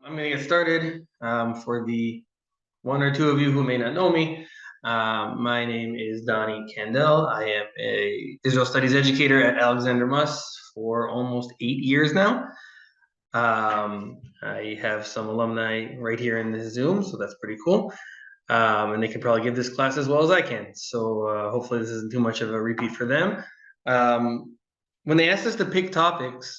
I'm going to get started. For the one or two of you who may not know me, my name is Doni Kandel. I am a Israel Studies educator at Alexander Muss for almost 8 years now. I have some alumni right here in this Zoom, so that's pretty cool. And they can probably give this class as well as I can. So hopefully this isn't too much of a repeat for them. When they asked us to pick topics,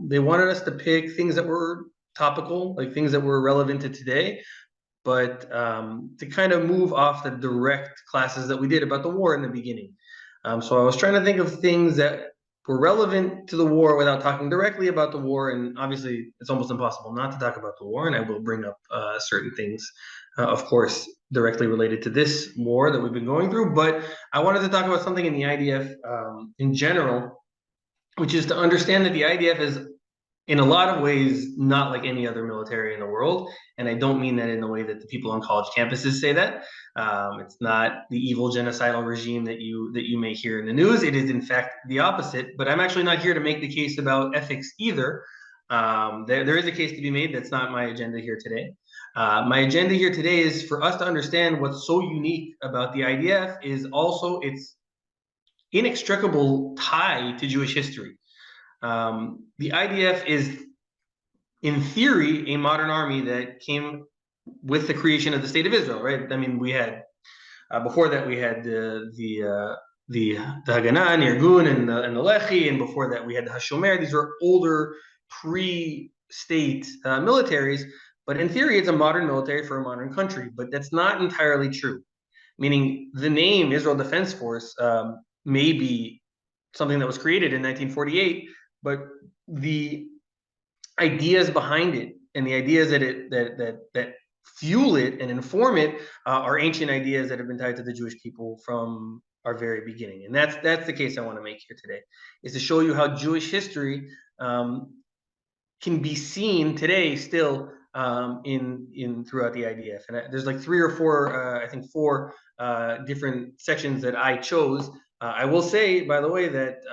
they wanted us to pick things that were topical, like things that were relevant to today, but to kind of move off the direct classes that we did about the war in the beginning. So I was trying to think of things that were relevant to the war without talking directly about the war, and obviously it's almost impossible not to talk about the war, and I will bring up certain things, of course, directly related to this war that we've been going through, but I wanted to talk about something in the IDF in general, which is to understand that the IDF is in a lot of ways not like any other military in the world, and I don't mean that in the way that the people on college campuses say that. It's not the evil genocidal regime that you may hear in the news. It is in fact the opposite. But I'm actually not here to make the case about ethics either. There is a case to be made. That's not my agenda here today. My agenda here today is for us to understand what's so unique about the IDF is also its inextricable tie to Jewish history. The IDF is, in theory, a modern army that came with the creation of the state of Israel, right? I mean, we had before that we had the Haganah, Irgun, and the Lechi, and before that we had the Hashomer. These were older pre-state militaries, but in theory, it's a modern military for a modern country. But that's not entirely true. Meaning, the name Israel Defense Force may be something that was created in 1948, but the ideas behind it and the ideas that fuel it and inform it are ancient ideas that have been tied to the Jewish people from our very beginning. And that's the case I want to make here today, is to show you how Jewish history can be seen today still in throughout the IDF. And there's like three or four, I think four different sections that I chose. I will say, by the way, that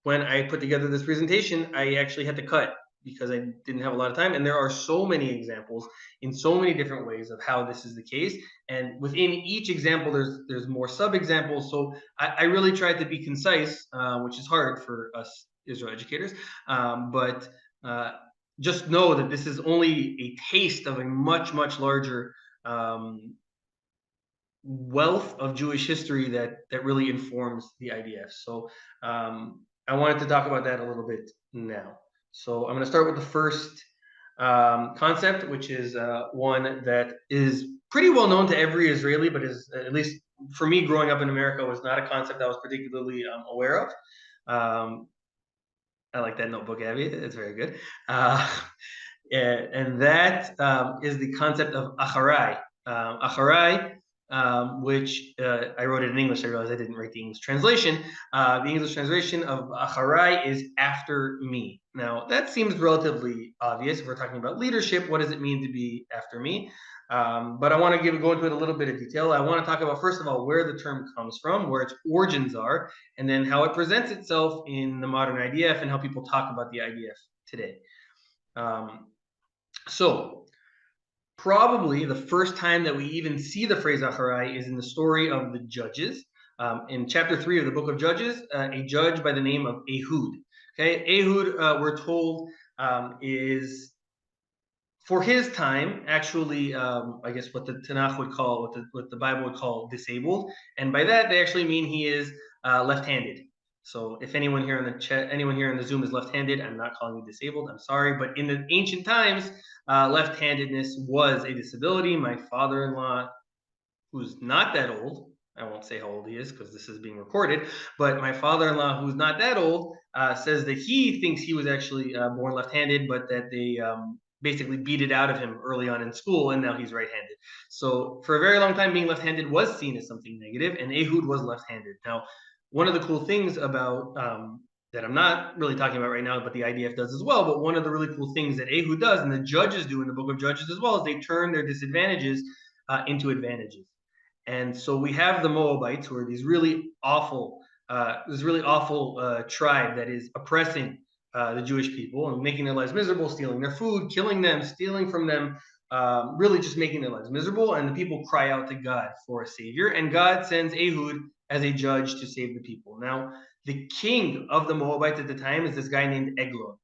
when I put together this presentation, I actually had to cut because I didn't have a lot of time. And there are so many examples in so many different ways of how this is the case. And within each example, there's more sub-examples. So I really tried to be concise, which is hard for us Israel educators. But just know that this is only a taste of a much, much larger wealth of Jewish history that really informs the IDF. So I wanted to talk about that a little bit now. So I'm going to start with the first concept, which is one that is pretty well known to every Israeli, but is, at least for me growing up in America, was not a concept I was particularly aware of. I like that notebook, Abby. It's very good. And that is the concept of acharai. Acharai, which I wrote it in English. I realized I didn't write the English translation. The English translation of acharai is after me. Now, that seems relatively obvious. If we're talking about leadership, what does it mean to be after me? But I want to go into it a little bit of detail. I want to talk about, first of all, where the term comes from, where its origins are, and then how it presents itself in the modern IDF and how people talk about the IDF today. So probably the first time that we even see the phrase acharai is in the story of the judges. In chapter 3 of the book of Judges, a judge by the name of Ehud. Okay, Ehud, we're told, is, for his time, actually, I guess what the Tanakh would call, what the Bible would call disabled, and by that they actually mean he is left-handed. So if anyone here in the chat, anyone here in the Zoom is left-handed, I'm not calling you disabled. I'm sorry, but in the ancient times, left-handedness was a disability. My father-in-law, who's not that old, I won't say how old he is because this is being recorded, but my father-in-law, who's not that old, says that he thinks he was actually born left-handed, but that they basically beat it out of him early on in school, and now he's right-handed. So for a very long time, being left-handed was seen as something negative, and Ehud was left-handed. Now, one of the cool things about that I'm not really talking about right now, but the IDF does as well, but one of the really cool things that Ehud does, and the judges do in the book of Judges as well, is they turn their disadvantages into advantages. And so we have the Moabites, who are these really awful, tribe that is oppressing the Jewish people and making their lives miserable, stealing their food, killing them, stealing from them, really just making their lives miserable. And the people cry out to God for a savior, and God sends Ehud as a judge to save the people. Now, the king of the Moabites at the time is this guy named Eglon.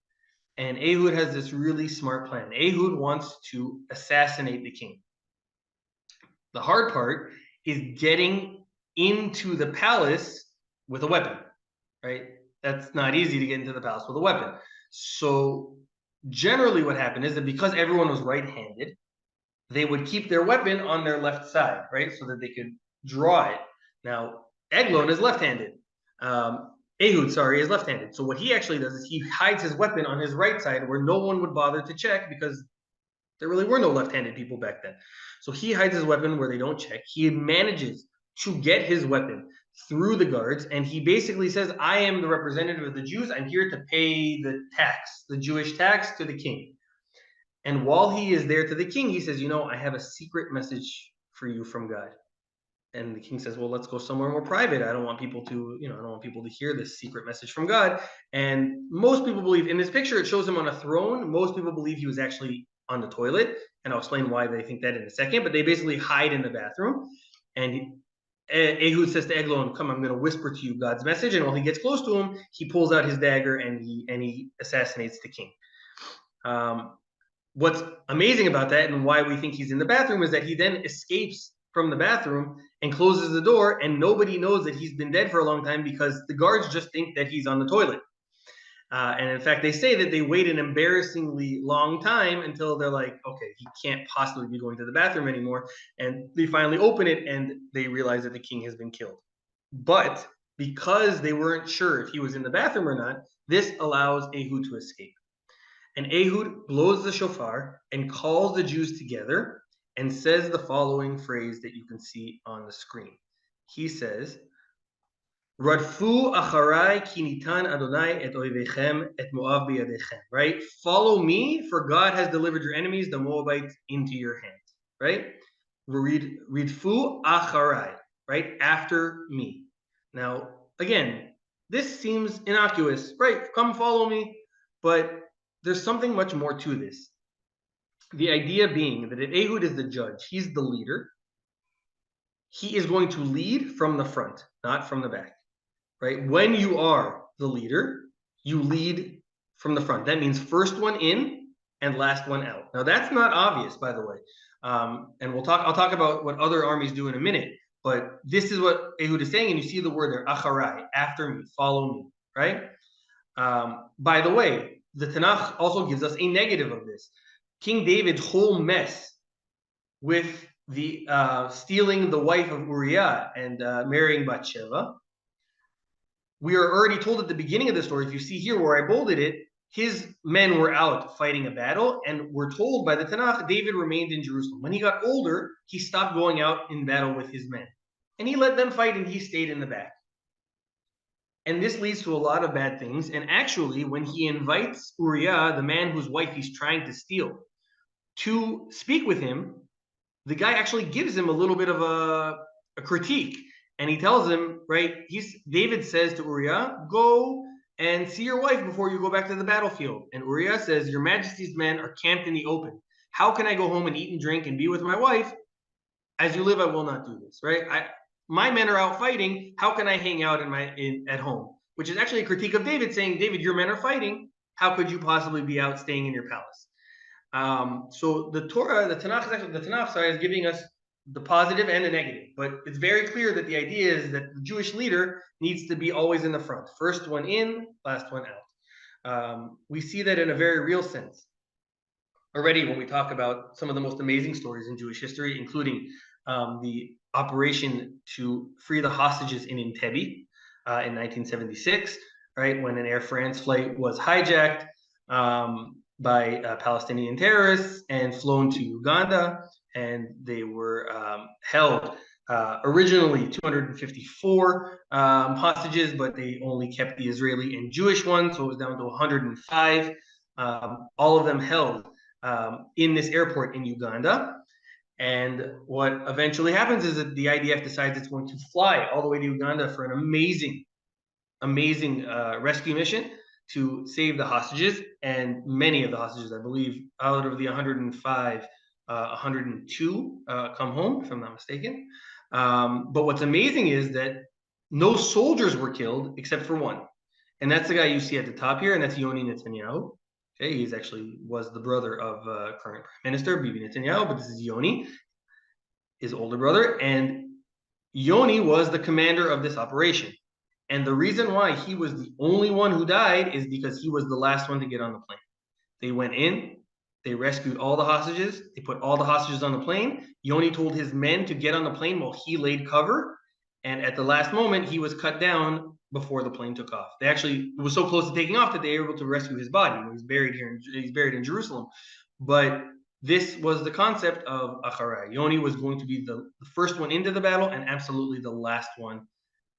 And Ehud has this really smart plan. Ehud wants to assassinate the king. The hard part is getting into the palace with a weapon, right? That's not easy to get into the palace with a weapon. So generally what happened is that because everyone was right-handed, they would keep their weapon on their left side, right? So that they could draw it. Now, Eglon is left-handed. Ehud, sorry, is left-handed. So what he actually does is he hides his weapon on his right side where no one would bother to check because there really were no left-handed people back then. So he hides his weapon where they don't check. He manages to get his weapon through the guards, and he basically says, I am the representative of the Jews. I'm here to pay the tax, the Jewish tax, to the king. And while he is there to the king, he says, I have a secret message for you from God. And the king says, well, let's go somewhere more private. I don't want people to, I don't want people to hear this secret message from God. And most people believe in this picture, it shows him on a throne. Most people believe he was actually on the toilet. And I'll explain why they think that in a second. But they basically hide in the bathroom. And Ehud says to Eglon, come, I'm going to whisper to you God's message. And while he gets close to him, he pulls out his dagger and he assassinates the king. What's amazing about that and why we think he's in the bathroom is that he then escapes from the bathroom and closes the door, and nobody knows that he's been dead for a long time because the guards just think that he's on the toilet. And in fact, they say that they wait an embarrassingly long time until they're like, okay, he can't possibly be going to the bathroom anymore. And they finally open it and they realize that the king has been killed. But because they weren't sure if he was in the bathroom or not, this allows Ehud to escape. And Ehud blows the shofar and calls the Jews together and says the following phrase that you can see on the screen. He says, Radfu acharai kinitan Adonai et oivechem et Moab biyadechem. Right? Follow me, for God has delivered your enemies, the Moabites, into your hands. Right? Radfu acharai. Right? After me. Now, again, this seems innocuous. Right? Come follow me. But there's something much more to this. The idea being that if Ehud is the judge, he's the leader, he is going to lead from the front, not from the back, right? When you are the leader, you lead from the front. That means first one in and last one out. Now that's not obvious, by the way. And I'll talk about what other armies do in a minute, but this is what Ehud is saying, and you see the word there, acharai, after me, follow me, right? By the way, the Tanakh also gives us a negative of this. King David's whole mess with the stealing the wife of Uriah and marrying Bathsheba. We are already told at the beginning of the story, if you see here where I bolded it, his men were out fighting a battle, and we're told by the Tanakh, David remained in Jerusalem. When he got older, he stopped going out in battle with his men. And he let them fight, and he stayed in the back. And this leads to a lot of bad things. And actually, when he invites Uriah, the man whose wife he's trying to steal, to speak with him, the guy actually gives him a little bit of a critique. And he tells him, right, David says to Uriah, go and see your wife before you go back to the battlefield. And Uriah says, your majesty's men are camped in the open. How can I go home and eat and drink and be with my wife? As you live, I will not do this, right? My men are out fighting. How can I hang out at home? Which is actually a critique of David, saying, David, your men are fighting. How could you possibly be out staying in your palace? So the Torah, the Tanakh, is giving us the positive and the negative. But it's very clear that the idea is that the Jewish leader needs to be always in the front. First one in, last one out. We see that in a very real sense already when we talk about some of the most amazing stories in Jewish history, including the operation to free the hostages in Entebbe in 1976, right, when an Air France flight was hijacked by Palestinian terrorists and flown to Uganda, and they were held originally 254 hostages, but they only kept the Israeli and Jewish ones, so it was down to 105. All of them held in this airport in Uganda. And what eventually happens is that the IDF decides it's going to fly all the way to Uganda for an amazing rescue mission to save the hostages, and many of the hostages, I believe, out of the 105, 102 come home, if I'm not mistaken. But what's amazing is that no soldiers were killed except for one. And that's the guy you see at the top here, and that's Yoni Netanyahu. Okay, he's actually was the brother of current Prime Minister Bibi Netanyahu, but this is Yoni, his older brother, and Yoni was the commander of this operation. And the reason why he was the only one who died is because he was the last one to get on the plane. They went in, they rescued all the hostages, they put all the hostages on the plane. Yoni told his men to get on the plane while he laid cover. And at the last moment, he was cut down before the plane took off. They actually, it was so close to taking off that they were able to rescue his body. He's buried here, he's buried in Jerusalem. But this was the concept of Acharai. Yoni was going to be the first one into the battle and absolutely the last one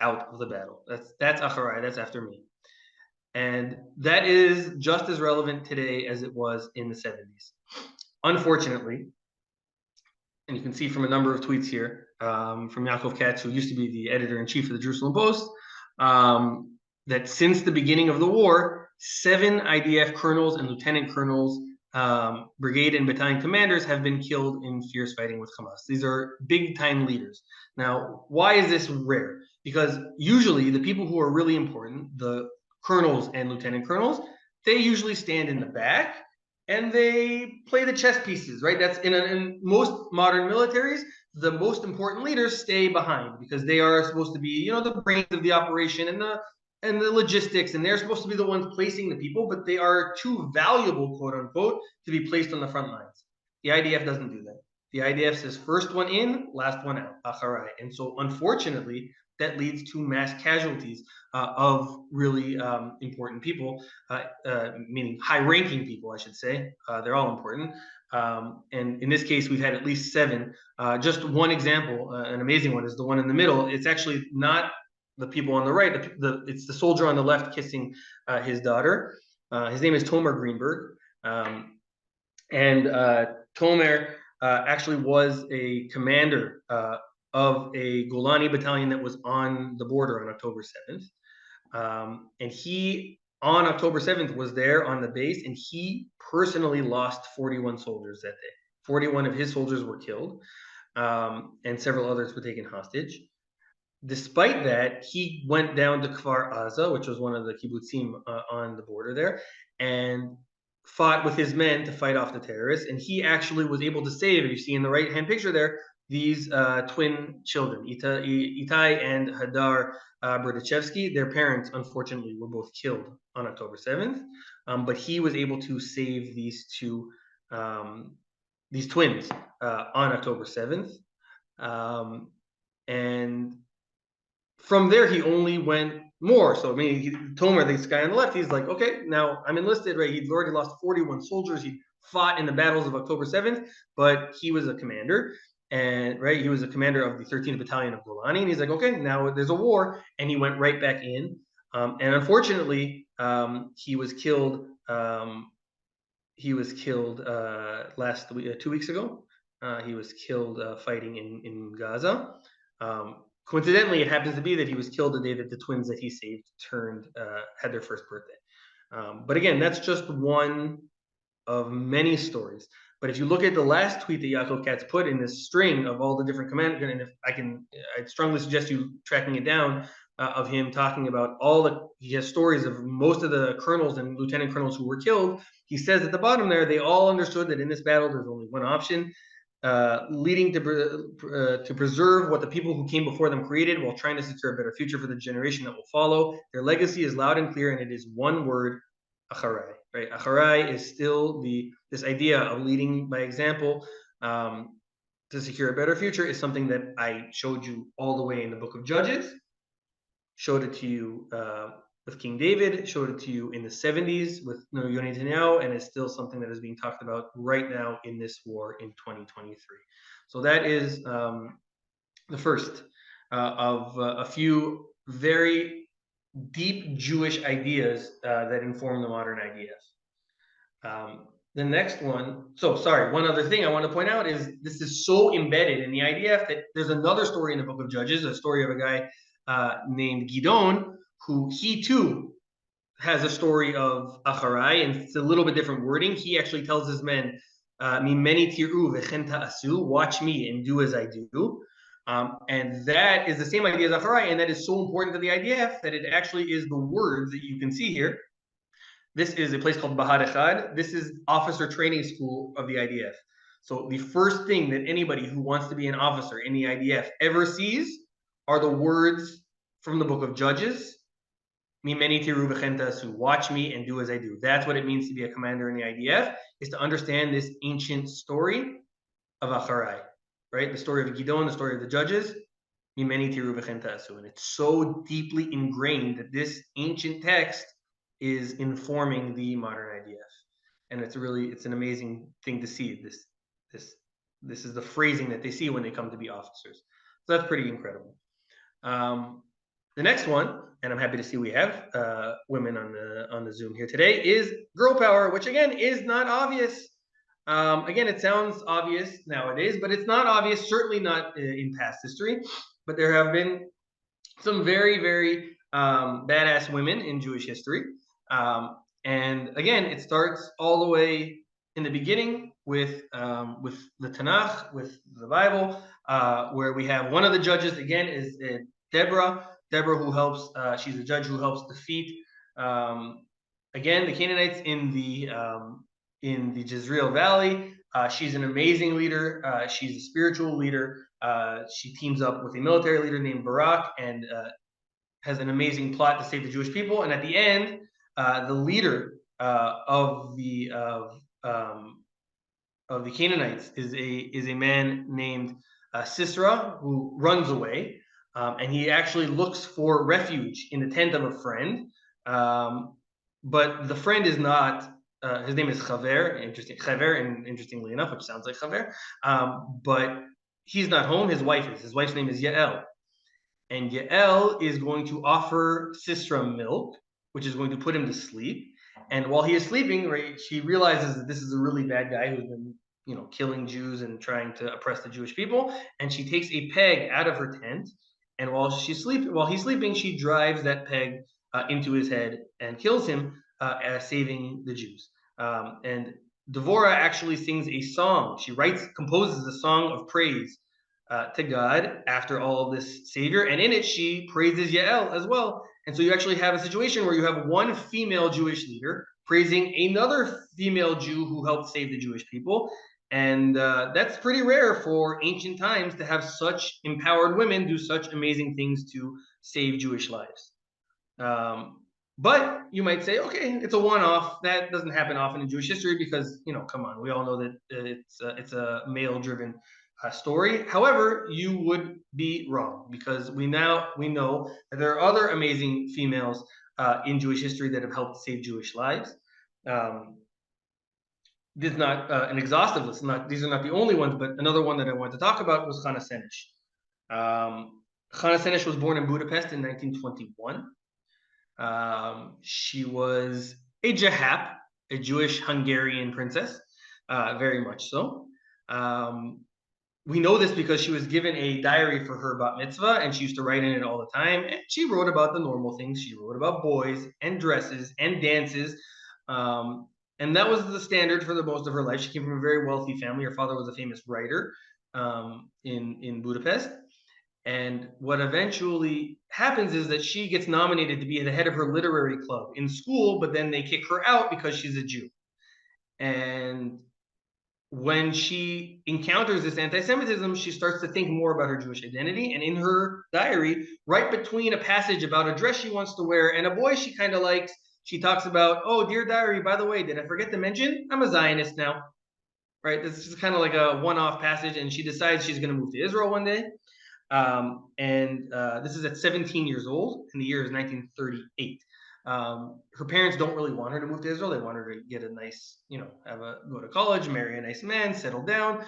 out of the battle. That's Acharai, that's after me. And that is just as relevant today as it was in the 70s. Unfortunately, and you can see from a number of tweets here from Yaakov Katz, who used to be the editor-in-chief of the Jerusalem Post, that since the beginning of the war, 7 IDF colonels and lieutenant colonels, brigade and battalion commanders have been killed in fierce fighting with Hamas. These are big-time leaders. Now, why is this rare? Because usually the people who are really important, the colonels and lieutenant colonels, they usually stand in the back and they play the chess pieces, right? That's in most modern militaries, the most important leaders stay behind because they are supposed to be, you know, the brains of the operation and the logistics, and they're supposed to be the ones placing the people, but they are too valuable, quote unquote, to be placed on the front lines. The IDF doesn't do that. The IDF says first one in, last one out, Acharai. And so unfortunately, that leads to mass casualties of really important people, meaning high-ranking people, I should say. They're all important. And in this case, we've had at least 7. Just one example, an amazing one, is the one in the middle. It's actually not the people on the right. It's the soldier on the left kissing his daughter. His name is Tomer Greenberg. And Tomer actually was a commander of a Golani battalion that was on the border on October 7th. And he, on October 7th, was there on the base, and he personally lost 41 soldiers that day. 41 of his soldiers were killed, and several others were taken hostage. Despite that, he went down to Kfar Aza, which was one of the kibbutzim on the border there, and fought with his men to fight off the terrorists. And he actually was able to save, you see in the right-hand picture there, these twin children, Itai and Hadar Berdachevsky. Their parents, unfortunately, were both killed on October 7th, but he was able to save these twins on October 7th. And from there, he only went more. So, I mean, Tomer, this guy on the left, he's like, okay, now I'm enlisted, right? He'd already lost 41 soldiers. He fought in the battles of October 7th, but he was a commander. And right, he was a commander of the 13th Battalion of Golani, and he's like, okay, now there's a war, and he went right back in. And unfortunately, he was killed. He was killed last week, 2 weeks ago. He was killed fighting in Gaza. Coincidentally, it happens to be that he was killed the day that the twins that he saved had their first birthday. But again, that's just one of many stories. But if you look at the last tweet that Yaakov Katz put in this string of all the different commanders, and if I'd strongly suggest you tracking it down, of him talking about he has stories of most of the colonels and lieutenant colonels who were killed. He says at the bottom there, they all understood that in this battle, there's only one option, leading to preserve what the people who came before them created while trying to secure a better future for the generation that will follow. Their legacy is loud and clear, and it is one word, Acharai. Right? Acharai is still this idea of leading by example to secure a better future is something that I showed you all the way in the book of Judges, showed it to you with King David, showed it to you in the 70s with Yoni Netanyahu, and it's still something that is being talked about right now in this war in 2023. So that is the first of a few very deep Jewish ideas that inform the modern IDF. The next one, one other thing I want to point out is this is so embedded in the IDF that there's another story in the book of Judges, a story of a guy named Gidon, who he too has a story of Acharai, and it's a little bit different wording. He actually tells his men, "Mimeni tiru v'chen ta'asu," watch me and do as I do. And that is the same idea as Acharai, and that is so important to the IDF that it actually is the words that you can see here. This is a place called Bahar Echad. This is officer training school of the IDF. So the first thing that anybody who wants to be an officer in the IDF ever sees are the words from the book of Judges. Mimeni tiru v'chen ta'asu, watch me and do as I do. That's what it means to be a commander in the IDF, is to understand this ancient story of Acharai, right? The story of Gidon, the story of the Judges. Mimeni tiru v'chen ta'asu. And it's so deeply ingrained that this ancient text is informing the modern IDF. And it's an amazing thing to see. This is the phrasing that they see when they come to be officers. So that's pretty incredible. The next one, and I'm happy to see we have women on the Zoom here today, is girl power, which again is not obvious. Again, it sounds obvious nowadays, but it's not obvious, certainly not in past history. But there have been some very, very badass women in Jewish history. And again, it starts all the way in the beginning with the Tanakh, with the Bible, where we have one of the judges, again, is Deborah, who helps, she's a judge who helps defeat, again, the Canaanites in the Jezreel Valley. She's an amazing leader. She's a spiritual leader. She teams up with a military leader named Barak and has an amazing plot to save the Jewish people. And at the end, the leader of the Canaanites is a man named Sisera, who runs away, and he actually looks for refuge in the tent of a friend. But the friend is not. His name is Chaver, and interestingly enough, which sounds like Chaver, but he's not home. His wife is. His wife's name is Yael, and Yael is going to offer Sisera milk, which is going to put him to sleep. And while he is sleeping, right, she realizes that this is a really bad guy who's been, killing Jews and trying to oppress the Jewish people. And she takes a peg out of her tent, and while he's sleeping, she drives that peg into his head and kills him, saving the Jews. And Devorah actually sings a song. She composes a song of praise to God after all of this savior, and in it she praises Yael as well. And so you actually have a situation where you have one female Jewish leader praising another female Jew who helped save the Jewish people. And that's pretty rare for ancient times, to have such empowered women do such amazing things to save Jewish lives. But you might say, okay, it's a one-off. That doesn't happen often in Jewish history because, come on, we all know that it's a male-driven story. However, you would be wrong, because we know that there are other amazing females in Jewish history that have helped save Jewish lives. This is not an exhaustive list. These are not the only ones, but another one that I wanted to talk about was Chana Senesh. Chana Senesh was born in Budapest in 1921. She was a Jehap, a Jewish Hungarian princess, very much so. We know this because she was given a diary for her bat mitzvah, and she used to write in it all the time. And she wrote about the normal things. She wrote about boys and dresses and dances. And that was the standard for the most of her life. She came from a very wealthy family. Her father was a famous writer in Budapest. And what eventually happens is that she gets nominated to be the head of her literary club in school, but then they kick her out because she's a Jew. And when she encounters this anti-Semitism, she starts to think more about her Jewish identity. And in her diary, right between a passage about a dress she wants to wear and a boy she kind of likes, she talks about, oh, dear diary, by the way, did I forget to mention I'm a Zionist now? Right? This is kind of like a one-off passage, and she decides she's going to move to Israel one day. This is at 17 years old, and the year is 1938. Her parents don't really want her to move to Israel. They want her to get a nice, go to college, marry a nice man, settle down.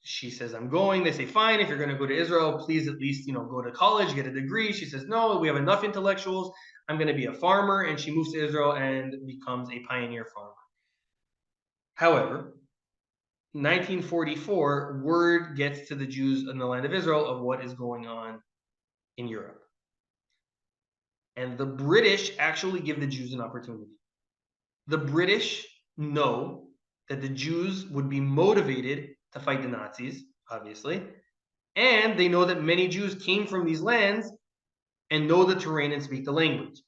She says, I'm going. They say, fine, if you're going to go to Israel, please at least, go to college, get a degree. She says, no, we have enough intellectuals. I'm going to be a farmer. And she moves to Israel and becomes a pioneer farmer. However, 1944, word gets to the Jews in the land of Israel of what is going on in Europe. And the British actually give the Jews an opportunity. The British know that the Jews would be motivated to fight the Nazis, obviously, and they know that many Jews came from these lands and know the terrain and speak the language.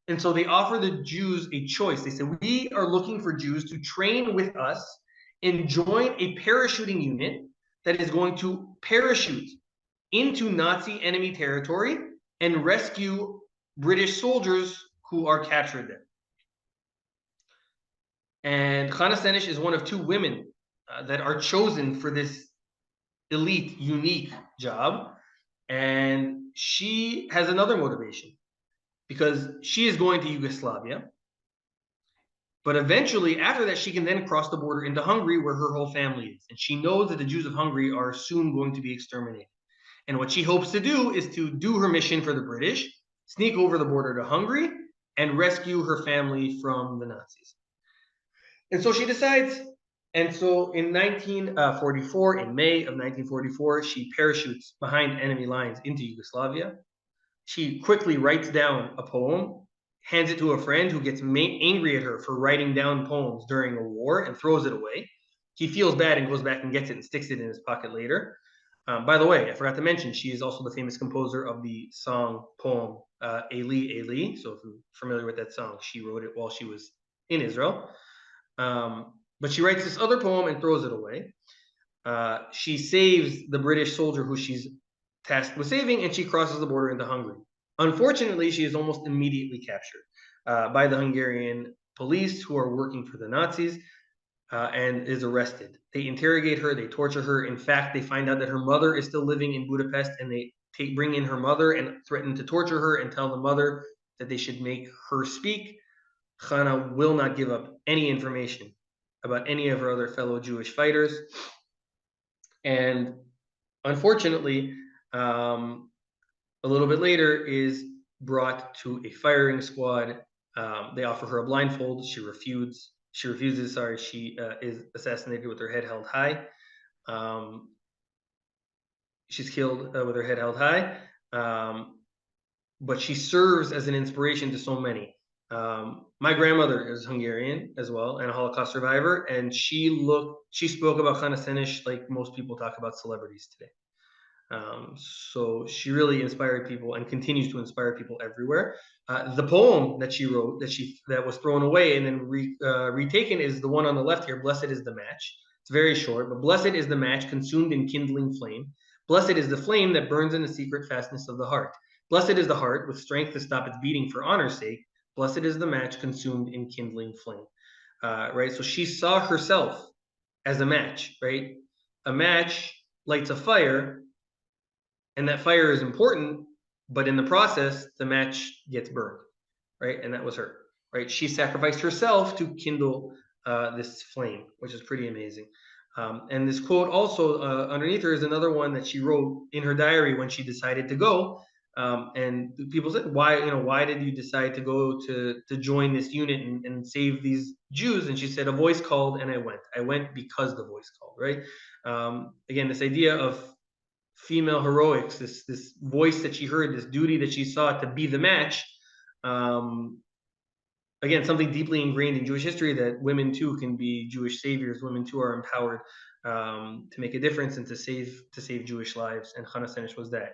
And so they offer the Jews a choice. They say, we are looking for Jews to train with us and join a parachuting unit that is going to parachute into Nazi enemy territory and rescue British soldiers who are captured there. And Chana Senesh is one of two women that are chosen for this elite, unique job. And she has another motivation because she is going to Yugoslavia. But eventually, after that, she can then cross the border into Hungary, where her whole family is. And she knows that the Jews of Hungary are soon going to be exterminated. And what she hopes to do is to do her mission for the British, sneak over the border to Hungary, and rescue her family from the Nazis. And so she decides, and so in 1944, in May of 1944, she parachutes behind enemy lines into Yugoslavia. She quickly writes down a poem, hands it to a friend who gets angry at her for writing down poems during a war and throws it away. He feels bad and goes back and gets it and sticks it in his pocket later. By the way, I forgot to mention, she is also the famous composer of the poem, Eli, Eli. So if you're familiar with that song, she wrote it while she was in Israel. But she writes this other poem and throws it away. She saves the British soldier who she's tasked with saving, and she crosses the border into Hungary. Unfortunately, she is almost immediately captured by the Hungarian police who are working for the Nazis and is arrested. They interrogate her, they torture her. In fact, they find out that her mother is still living in Budapest, and they bring in her mother and threaten to torture her and tell the mother that they should make her speak. Chana will not give up any information about any of her other fellow Jewish fighters. And unfortunately, a little bit later is brought to a firing squad. They offer her a blindfold. She refuses. She is assassinated with her head held high. She's killed with her head held high. But she serves as an inspiration to so many. My grandmother is Hungarian as well and a Holocaust survivor, and she spoke about Chana Senesh like most people talk about celebrities today. So she really inspired people and continues to inspire people everywhere. The poem that she wrote that was thrown away and then retaken is the one on the left here. Blessed is the match. It's very short, but blessed is the match consumed in kindling flame. Blessed is the flame that burns in the secret fastness of the heart. Blessed is the heart with strength to stop its beating for honor's sake. Blessed is the match consumed in kindling flame. Right. So she saw herself as a match. Right. A match lights a fire. And that fire is important, but in the process, the match gets burned, right? And that was her, right? She sacrificed herself to kindle this flame, which is pretty amazing. And this quote also underneath her is another one that she wrote in her diary when she decided to go. And people said, why did you decide to go to join this unit and save these Jews? And she said, a voice called and I went. I went because the voice called, right? Again, this idea of female heroics, this voice that she heard, this duty that she saw to be the match. Again, something deeply ingrained in Jewish history, that women too can be Jewish saviors. Women too are empowered to make a difference and to save Jewish lives. And Chana Senesh was that.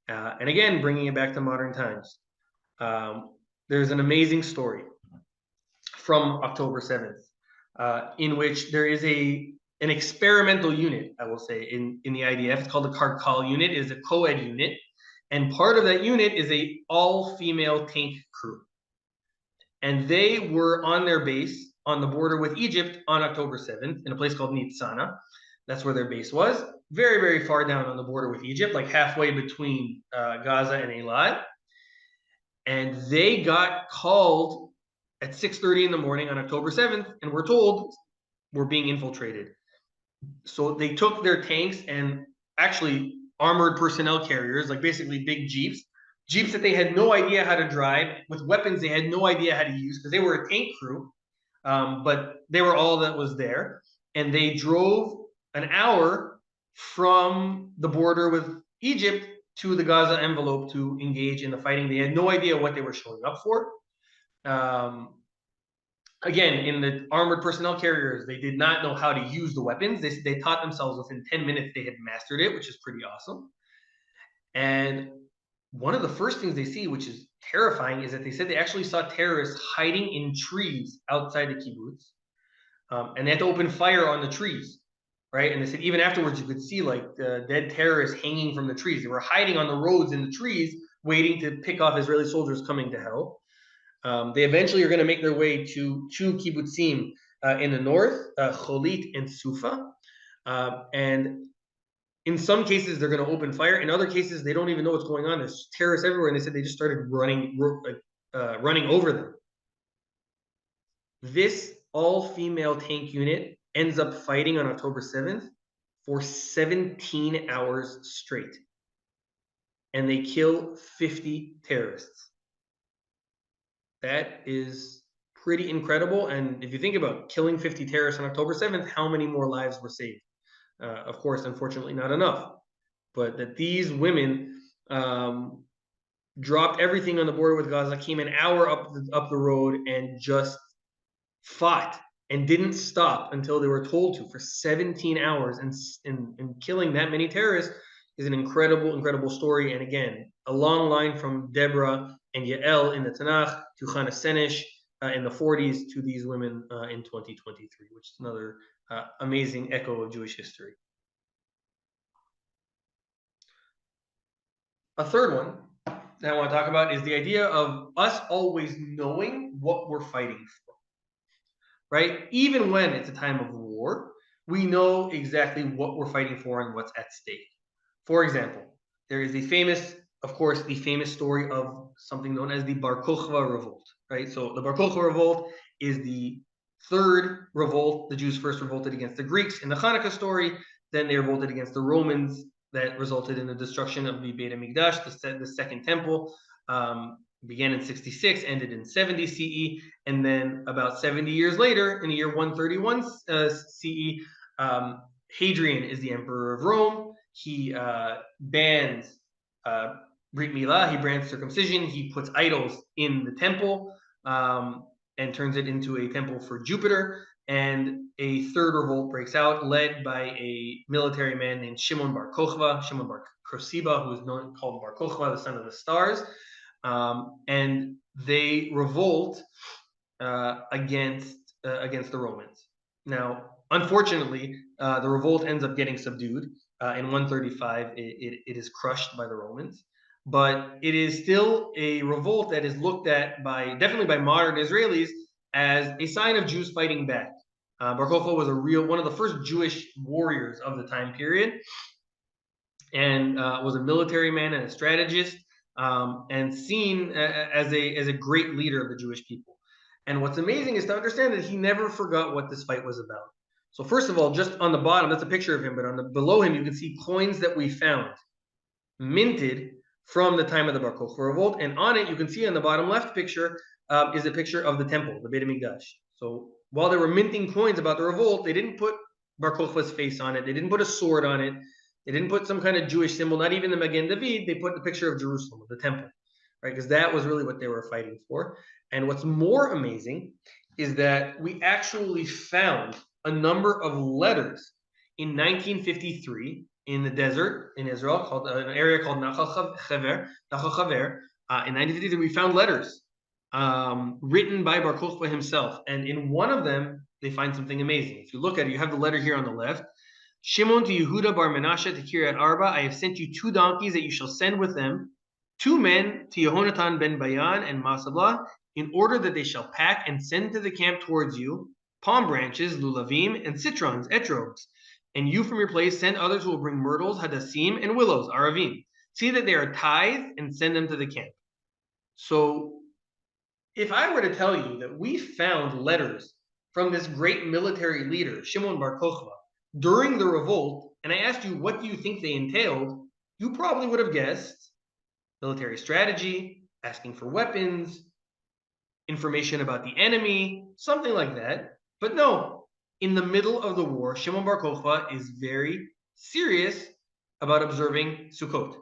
And again, bringing it back to modern times, there's an amazing story from October 7th in which there is an experimental unit, I will say, in the IDF. It's called the Kandel unit. It is a co-ed unit. And part of that unit is a all-female tank crew. And they were on their base on the border with Egypt on October 7th in a place called Nitzana. That's where their base was. Very, very far down on the border with Egypt, like halfway between Gaza and Eilat. And they got called at 6:30 in the morning on October 7th, and we're told we're being infiltrated. So they took their tanks and actually armored personnel carriers, like basically big jeeps that they had no idea how to drive, with weapons they had no idea how to use because they were a tank crew, but they were all that was there. And they drove an hour from the border with Egypt to the Gaza envelope to engage in the fighting. They had no idea what they were showing up for. Again, in the armored personnel carriers, they did not know how to use the weapons. They taught themselves within 10 minutes they had mastered it, which is pretty awesome. And one of the first things they see, which is terrifying, is that they said they actually saw terrorists hiding in trees outside the kibbutz. And they had to open fire on the trees, right? And they said even afterwards, you could see like the dead terrorists hanging from the trees. They were hiding on the roads in the trees, waiting to pick off Israeli soldiers coming to hell. They eventually are going to make their way to two kibbutzim in the north, Cholit and Sufa. And in some cases, they're going to open fire. In other cases, they don't even know what's going on. There's terrorists everywhere. And they said they just started running over them. This all-female tank unit ends up fighting on October 7th for 17 hours straight. And they kill 50 terrorists. That is pretty incredible. And if you think about killing 50 terrorists on October 7th, how many more lives were saved? Of course, unfortunately, not enough. But that these women dropped everything on the border with Gaza, came an hour up the road, and just fought and didn't stop until they were told to for 17 hours. And killing that many terrorists is an incredible story. And again, a long line from Deborah and Yael in the Tanakh to Chana Senesh in the 40s to these women in 2023, which is another amazing echo of Jewish history. A third one that I want to talk about is the idea of us always knowing what we're fighting for, right? Even when it's a time of war, we know exactly what we're fighting for and what's at stake. For example, there is the famous story of something known as the Bar Kokhba revolt, right? So the Bar Kokhba revolt is the third revolt. The Jews first revolted against the Greeks in the Hanukkah story. Then they revolted against the Romans. That resulted in the destruction of the Beit HaMikdash, the second temple. Began in 66, ended in 70 CE, and then about 70 years later, in the year 131 CE, Hadrian is the emperor of Rome. He bans Brit Milah, he bans circumcision, he puts idols in the temple and turns it into a temple for Jupiter. And a third revolt breaks out, led by a military man named Shimon Bar Kokhba, Shimon Bar Kosiba, who is called Bar Kokhba, the son of the stars. And they revolt against the Romans. Now, unfortunately, the revolt ends up getting subdued. In 135, it is crushed by the Romans. But it is still a revolt that is looked at definitely by modern Israelis as a sign of Jews fighting back. Bar Kokhba was one of the first Jewish warriors of the time period, and was a military man and a strategist, and seen as a great leader of the Jewish people. And what's amazing is to understand that he never forgot what this fight was about. So first of all, just on the bottom, that's a picture of him, but below him, you can see coins that we found, minted from the time of the Bar Kokhba revolt. And on it, you can see on the bottom left picture is a picture of the temple, the Beit HaMikdash. So while they were minting coins about the revolt, they didn't put Bar Kokhba's face on it. They didn't put a sword on it. They didn't put some kind of Jewish symbol, not even the Magen David. They put the picture of Jerusalem, of the temple, right? Because that was really what they were fighting for. And what's more amazing is that we actually found a number of letters in 1953 in the desert in Israel, called an area called Nachal Chaver. In 1953, we found letters written by Bar Kokhba himself. And in one of them, they find something amazing. If you look at it, you have the letter here on the left. Shimon to Yehuda bar Menashe to Kiryat Arba, I have sent you 2 donkeys that you shall send with them, 2 men to Yehonatan ben Bayan and Masablah, in order that they shall pack and send to the camp towards you palm branches, lulavim, and citrons, etroges. And you from your place send others who will bring myrtles, hadassim, and willows, aravim. See that they are tithed and send them to the camp. So if I were to tell you that we found letters from this great military leader, Shimon Bar Kokhba, during the revolt, and I asked you, what do you think they entailed? You probably would have guessed military strategy, asking for weapons, information about the enemy, something like that. But no, in the middle of the war, Shimon Bar Kokhba is very serious about observing Sukkot.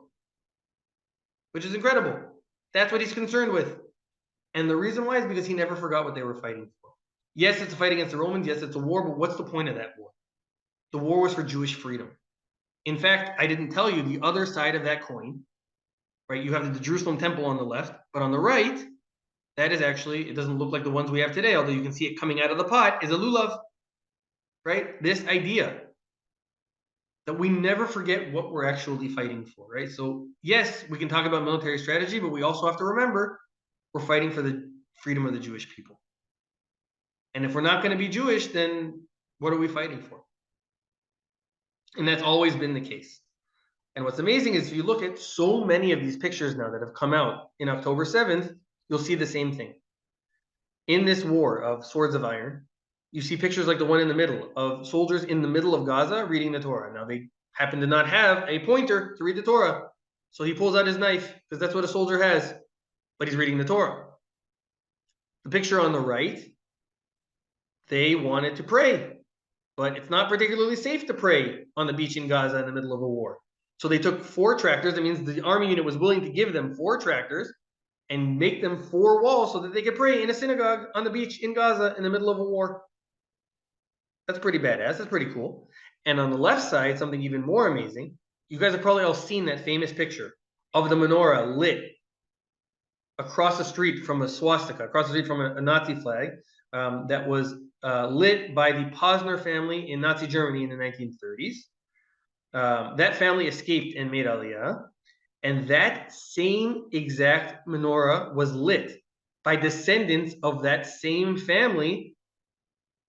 which is incredible. That's what he's concerned with. And the reason why is because he never forgot what they were fighting for. Yes, it's a fight against the Romans. Yes, it's a war, but what's the point of that war? The war was for Jewish freedom. In fact, I didn't tell you the other side of that coin, right? You have the Jerusalem temple on the left, but on the right, that is actually, it doesn't look like the ones we have today, although you can see it coming out of the pot, is a lulav, right? This idea that we never forget what we're actually fighting for, right? So yes, we can talk about military strategy, but we also have to remember we're fighting for the freedom of the Jewish people. And if we're not going to be Jewish, then what are we fighting for? And that's always been the case. And what's amazing is if you look at so many of these pictures now that have come out in October 7th, you'll see the same thing. In this war of swords of iron, you see pictures like the one in the middle of soldiers in the middle of Gaza reading the Torah. Now, they happen to not have a pointer to read the Torah. So he pulls out his knife because that's what a soldier has, but he's reading the Torah. The picture on the right, they wanted to pray, but it's not particularly safe to pray on the beach in Gaza in the middle of a war. So they took 4 tractors. That means the army unit was willing to give them 4 tractors and make them 4 walls so that they could pray in a synagogue on the beach in Gaza in the middle of a war. That's pretty badass. That's pretty cool. And on the left side, something even more amazing. You guys have probably all seen that famous picture of the menorah lit across the street from a swastika, across the street from a Nazi flag that was lit by the Posner family in Nazi Germany in the 1930s. That family escaped and made Aliyah. And that same exact menorah was lit by descendants of that same family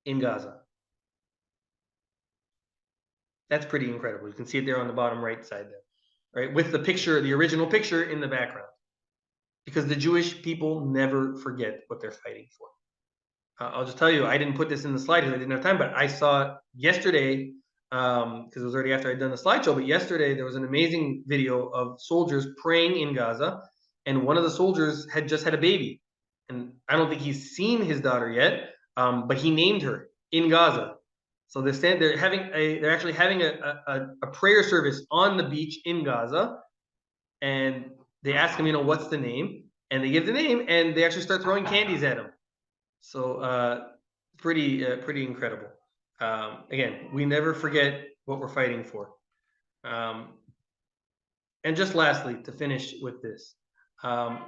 in Gaza. That's pretty incredible. You can see it there on the bottom right side there, right? With the picture, the original picture in the background. Because the Jewish people never forget what they're fighting for. I'll just tell you, I didn't put this in the slide because I didn't have time, but I saw it yesterday because it was already after I'd done the slideshow. But yesterday there was an amazing video of soldiers praying in Gaza, and one of the soldiers had just had a baby, and I don't think he's seen his daughter yet, but he named her in Gaza. So they're actually having a prayer service on the beach in Gaza, and they ask him, what's the name, and they give the name, and they actually start throwing candies at him. So pretty incredible. Again, we never forget what we're fighting for. And just lastly, to finish with this, Ashomer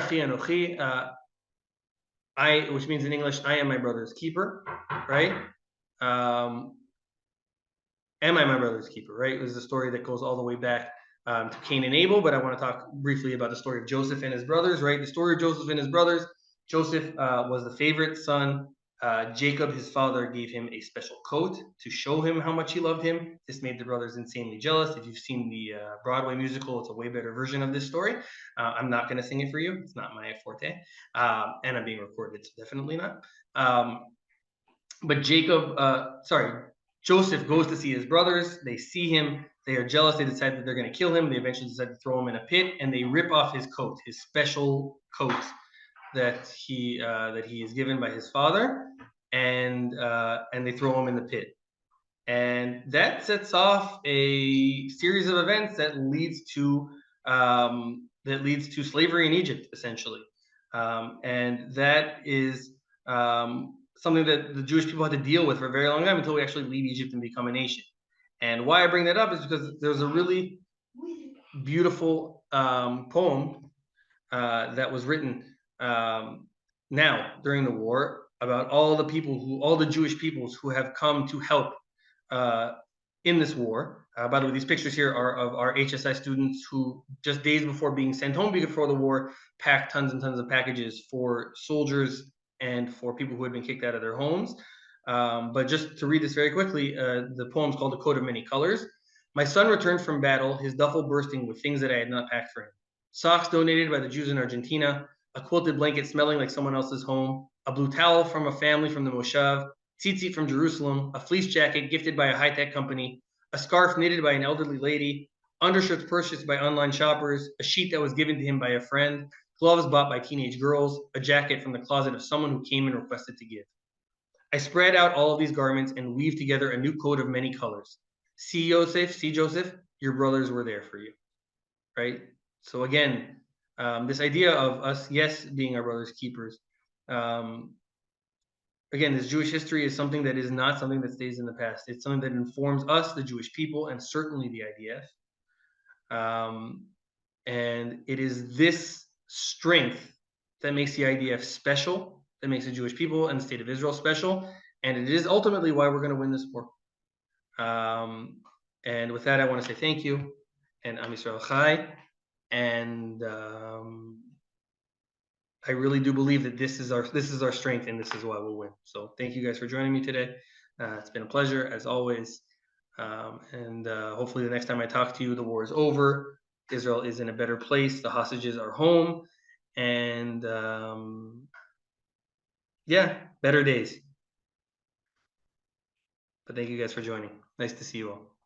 Achi Anochi, which means in English, I am my brother's keeper, right? Am I my brother's keeper, right? It was a story that goes all the way back to Cain and Abel, but I want to talk briefly about the story of Joseph and his brothers, right? The story of Joseph and his brothers. Joseph was the favorite son. Jacob, his father, gave him a special coat to show him how much he loved him. This made the brothers insanely jealous. If you've seen the Broadway musical, it's a way better version of this story. I'm not going to sing it for you. It's not my forte. And I'm being recorded, so definitely not. But Joseph goes to see his brothers. They see him. They are jealous. They decide that they're going to kill him. They eventually decide to throw him in a pit, and they rip off his coat, his special coat that he is given by his father, and they throw him in the pit. And that sets off a series of events that leads to slavery in Egypt, essentially. And that is something that the Jewish people had to deal with for a very long time until we actually leave Egypt and become a nation. And why I bring that up is because there's a really beautiful poem that was written now during the war about all the Jewish peoples who have come to help in this war. By the way, these pictures here are of our HSI students who just days before being sent home before the war packed tons and tons of packages for soldiers and for people who had been kicked out of their homes. But just to read this very quickly, the poem's called A Coat of Many Colors. My son returned from battle, his duffel bursting with things that I had not packed for him. Socks donated by the Jews in Argentina, a quilted blanket smelling like someone else's home, a blue towel from a family from the Moshav, tzitzit from Jerusalem, a fleece jacket gifted by a high-tech company, a scarf knitted by an elderly lady, undershirts purchased by online shoppers, a sheet that was given to him by a friend, gloves bought by teenage girls, a jacket from the closet of someone who came and requested to give. I spread out all of these garments and weaved together a new coat of many colors. See, Joseph, your brothers were there for you, right? So again, this idea of us, yes, being our brother's keepers. Um, again, this Jewish history is something that is not something that stays in the past. It's something that informs us, the Jewish people, and certainly the IDF. Um, and it is this strength that makes the IDF special, that makes the Jewish people and the state of Israel special. And it is ultimately why we're going to win this war. And with that, I want to say thank you, and Am Yisrael Chai. And I really do believe that this is our strength, and this is why we'll win. So thank you guys for joining me today. It's been a pleasure as always. And hopefully the next time I talk to you, the war is over. Israel is in a better place. The hostages are home, and yeah, better days. But thank you guys for joining. Nice to see you all.